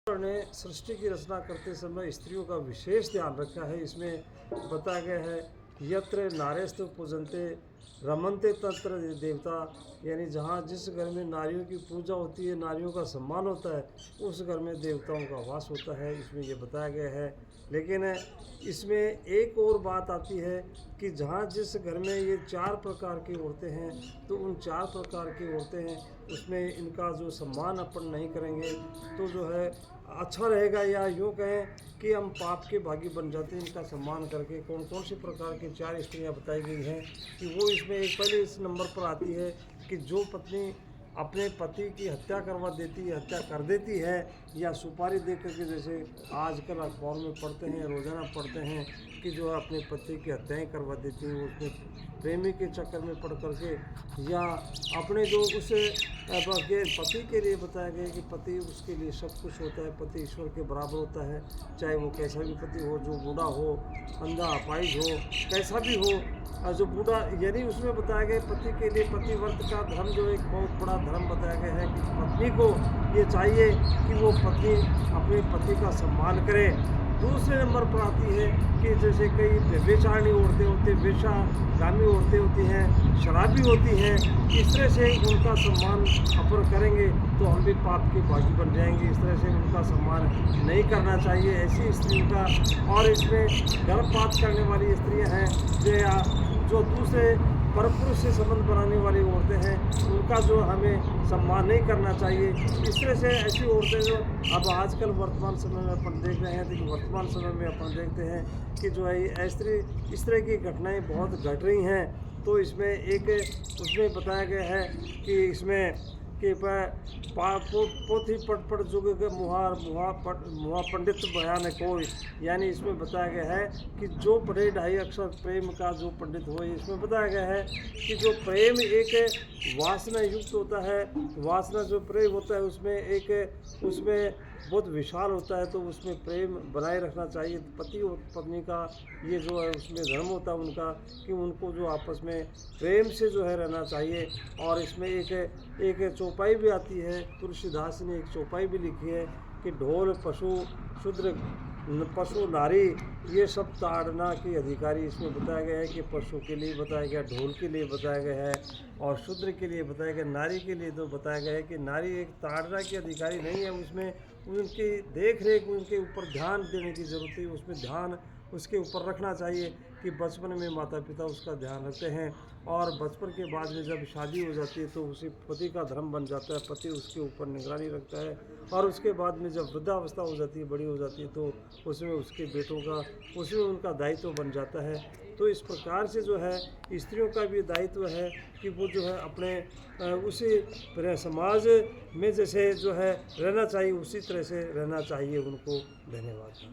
ईश्वर ने सृष्टि की रचना करते समय स्त्रियों का विशेष ध्यान रखा है। इसमें बताया गया है यत्र नारेस्तु पूजन्ते रमन्ते तत्र देवता, यानी जहाँ जिस घर में नारियों की पूजा होती है, नारियों का सम्मान होता है, उस घर में देवताओं का वास होता है। इसमें ये बताया गया है। लेकिन इसमें एक और बात आती है कि जहाँ जिस घर में ये 4 प्रकार की औरतें हैं, तो उन 4 प्रकार की औरतें हैं, उसमें इनका जो सम्मान अपन नहीं करेंगे तो जो है अच्छा रहेगा, या यूँ कहें कि हम पाप के भागी बन जाते हैं इनका सम्मान करके। कौन कौन सी प्रकार की 4 स्त्रियाँ बताई गई हैं कि वो इसमें एक पहले इस नंबर पर आती है कि जो पत्नी अपने पति की हत्या करवा देती है, हत्या कर देती है, या सुपारी दे करके, जैसे आजकल अखबार में पढ़ते हैं, रोज़ाना पढ़ते हैं कि जो है अपने पति की हत्याएँ करवा देती हैं, उसमें प्रेमी के चक्कर में पड़ करके, या अपने जो उस पति के लिए बताया गया कि पति उसके लिए सब कुछ होता है, पति ईश्वर के बराबर होता है, चाहे वो कैसा भी पति हो, जो बूढ़ा हो, अंधा अपाहिज हो, कैसा भी हो, जो बूढ़ा, यानी उसमें बताया गया पति के लिए पतिव्रत का धर्म जो एक बहुत बड़ा धर्म बताया गया है कि पत्नी को ये चाहिए कि वो पत्नी अपने पति का सम्मान करे। दूसरे नंबर पर आती है कि जैसे कई व्यभिचारिणी औरतें होती हैं, वेश्यागामी औरतें होती हैं, शराबी होती हैं, इस तरह से उनका सम्मान अपन करेंगे तो हम भी पाप के भागी बन जाएंगे। इस तरह से उनका सम्मान नहीं करना चाहिए, ऐसी स्त्रियों का। और इसमें गर्भपात करने वाली स्त्रियां हैं, जो दूसरे परपुरुष से संबंध बनाने वाली औरतें हैं, उनका जो हमें सम्मान नहीं करना चाहिए। इस तरह से ऐसी औरतें जो अब आजकल वर्तमान समय में अपन देख रहे हैं, लेकिन वर्तमान समय में अपन देखते हैं कि जो है इस तरह की घटनाएं बहुत घट रही हैं। तो इसमें एक उसमें बताया गया है कि इसमें कि पोथी पट जुग के मुहा पंडित बयान कोई, यानी इसमें बताया गया है कि जो पढ़े 2.5 अक्षर प्रेम का जो पंडित हो। इसमें बताया गया है कि जो प्रेम एक वासना युक्त होता है, वासना जो प्रेम होता है उसमें बहुत विशाल होता है, तो उसमें प्रेम बनाए रखना चाहिए। पति और पत्नी का ये जो है उसमें धर्म होता है उनका कि उनको जो आपस में प्रेम से जो है रहना चाहिए। और इसमें एक चौपाई भी आती है, तुलसीदास ने एक चौपाई भी लिखी है कि ढोल पशु शूद्र पशु नारी ये सब ताड़ना के अधिकारी। इसमें बताया गया है कि पशु के लिए बताया गया, ढोल के लिए बताया गया है, और शूद्र के लिए बताया गया, नारी के लिए तो बताया गया है कि नारी एक ताड़ना की अधिकारी नहीं है। उसमें उनकी देख रेख, उनके ऊपर ध्यान देने की ज़रूरत है, उसमें ध्यान उसके ऊपर रखना चाहिए कि बचपन में माता पिता उसका ध्यान रखते हैं, और बचपन के बाद में जब शादी हो जाती है तो उसी पति का धर्म बन जाता है, पति उसके ऊपर निगरानी रखता है। और उसके बाद में जब वृद्धावस्था हो जाती है, बड़ी हो जाती है, तो उसमें उसके बेटों का उसमें उनका दायित्व बन जाता है। तो इस प्रकार से जो है स्त्रियों का भी दायित्व है कि वो जो है अपने उसी समाज में जैसे जो है रहना चाहिए, उसी तरह से रहना चाहिए उनको। धन्यवाद।